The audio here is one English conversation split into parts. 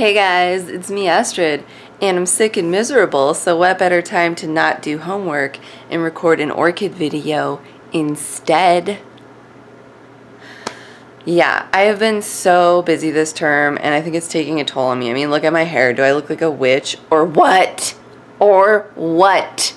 Hey guys, it's me Astrid, and I'm sick and miserable, so what better time to not do homework and record an orchid video instead? Yeah, I have been so busy this term, and I think it's taking a toll on me. I mean, look at my hair. Do I look like a witch? Or what? Or what?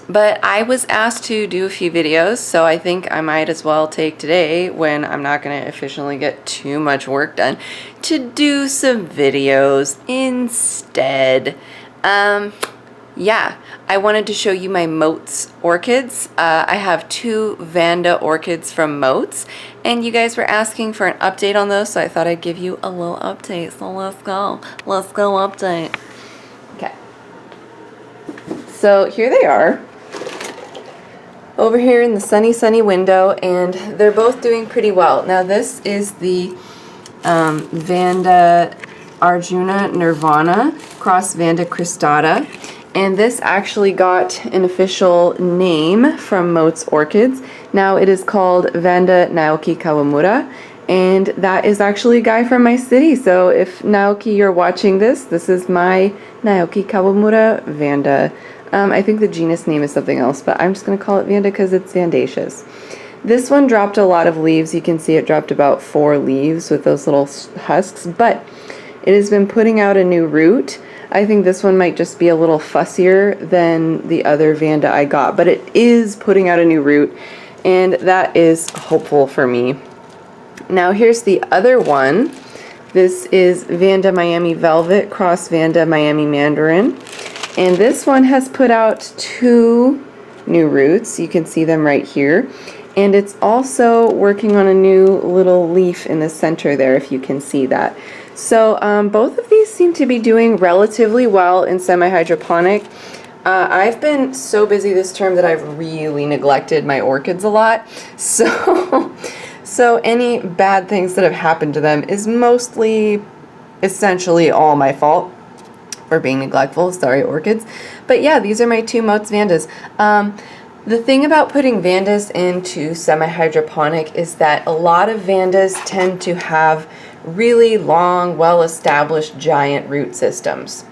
But I was asked to do a few videos, so I think I might as well take today, when I'm not going to efficiently get too much work done, to do some videos instead. Yeah, I wanted to show you my MOTES orchids. I have 2 Vanda orchids from MOTES, and you guys were asking for an update on those, so I thought I'd give you a little update. So let's go. Let's go update. Okay. So here they are, over here in the sunny window, and they're both doing pretty well. Now this is the Vanda Arjuna Nirvana cross Vanda cristata, and this actually got an official name from MOTES Orchids. Now it is called Vanda Naoki Kawamura, and that is actually a guy from my city. So if Naoki, you're watching this, this is my Naoki Kawamura Vanda. I think the genus name is something else, but I'm just going to call it Vanda because it's Vandaceous. This one dropped a lot of leaves. You can see it dropped about 4 leaves with those little husks, but it has been putting out a new root. I think this one might just be a little fussier than the other Vanda I got, but it is putting out a new root, and that is hopeful for me. Now here's the other one. This is Vanda Miami Velvet cross Vanda Miami Mandarin. And this one has put out 2 new roots. You can see them right here. And it's also working on a new little leaf in the center there, if you can see that. So both of these seem to be doing relatively well in semi-hydroponic. I've been so busy this term that I've really neglected my orchids a lot. So any bad things that have happened to them is mostly, essentially all my fault. For being neglectful, sorry orchids. But yeah, these are my 2 MOTES Vandas. The thing about putting Vandas into semi-hydroponic is that a lot of Vandas tend to have really long, well-established giant root systems.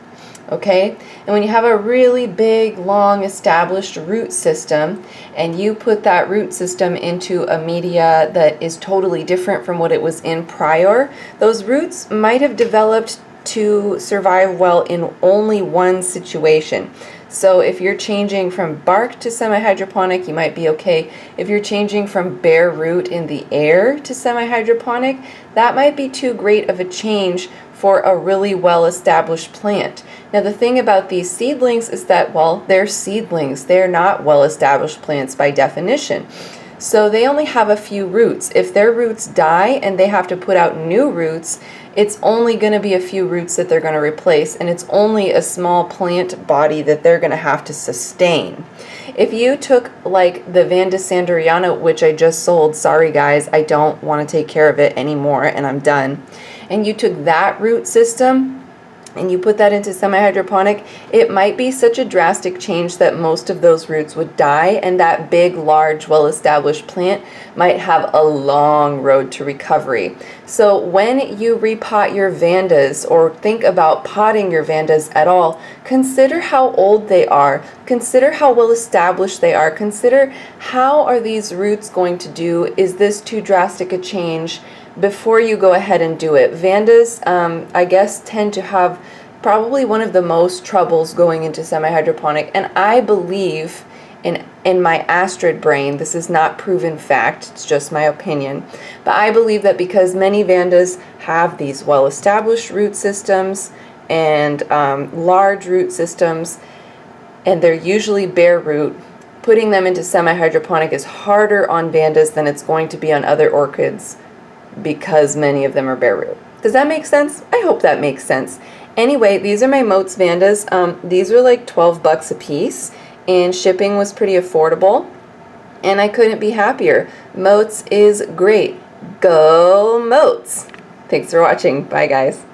Okay? And when you have a really big, long, established root system, and you put that root system into a media that is totally different from what it was in prior, those roots might have developed to survive well in only one situation. So if you're changing from bark to semi-hydroponic, you might be okay. If you're changing from bare root in the air to semi-hydroponic, that might be too great of a change for a really well-established plant. Now the thing about these seedlings is that, well, they're seedlings. They're not well-established plants by definition. So they only have a few roots. If their roots die and they have to put out new roots, it's only going to be a few roots that they're going to replace, and it's only a small plant body that they're going to have to sustain. If you took like the Vanda Sanderiana, which I just sold, sorry guys, I don't want to take care of it anymore and I'm done, and you took that root system and you put that into semi-hydroponic, it might be such a drastic change that most of those roots would die, and that big, large, well-established plant might have a long road to recovery. So when you repot your Vandas, or think about potting your Vandas at all, consider how old they are, consider how well-established they are, consider how are these roots going to do, is this too drastic a change, before you go ahead and do it. Vandas, I guess, tend to have probably one of the most troubles going into semi-hydroponic, and I believe in my Astrid brain, this is not proven fact, it's just my opinion, but I believe that because many Vandas have these well-established root systems and large root systems, and they're usually bare root, putting them into semi-hydroponic is harder on Vandas than it's going to be on other orchids, because many of them are bare root. Does that make sense? I hope that makes sense. Anyway, these are my MOTES Vandas. These were like 12 bucks a piece, and shipping was pretty affordable, and I couldn't be happier. MOTES is great. Go MOTES! Thanks for watching. Bye guys.